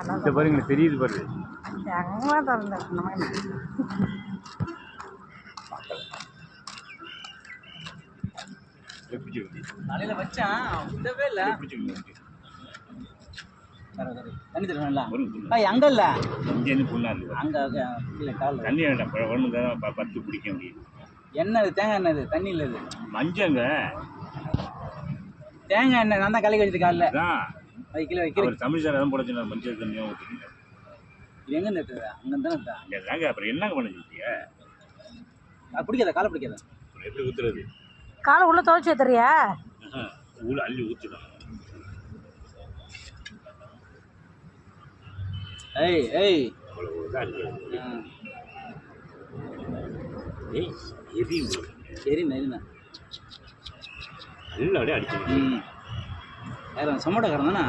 இந்த பாருங்க தெரியுது பாருங்க. தலையில வச்சான் விடவே இல்லை. தண்ணி தருவாங்களா அங்க இல்ல இங்கேருந்து ஃபுல்லா இருக்கு. அங்க இல்லை கால் தண்ணி வேண்டாம். ஒன்று தான் 10 குடிக்க முடியும். எண்ணெய் தேங்காய் எண்ணெய் தண்ணி இல்லை இது மஞ்சங்க தேங்காய் எண்ணெய் நான் தான் கலக்கி வச்சது காலைல வைக்கல அவர் தமிழ் சார் தான் போட மஞ்சள் தண்ணியும் ஊற்றிக்கிங்க. இது எங்கே நிறுத்துது அங்கே தானே தாங்க. அப்புறம் என்னங்க பண்ண சொல்லிட்டீங்க? பிடிக்காத காலை பிடிக்காத எப்படி ஊற்றுறது? காலை உள்ள துவைச்சி ஊத்துறியா? உள்ள அள்ளி ஊற்றிடும். ஏய் ஏய் அவ்வளோ இதாக இருக்கு. ஏய் எரியும். சரி நரிண்ணா நல்லா அப்படியே அடிச்சு வேற சமோட்டக்காரன் தானே.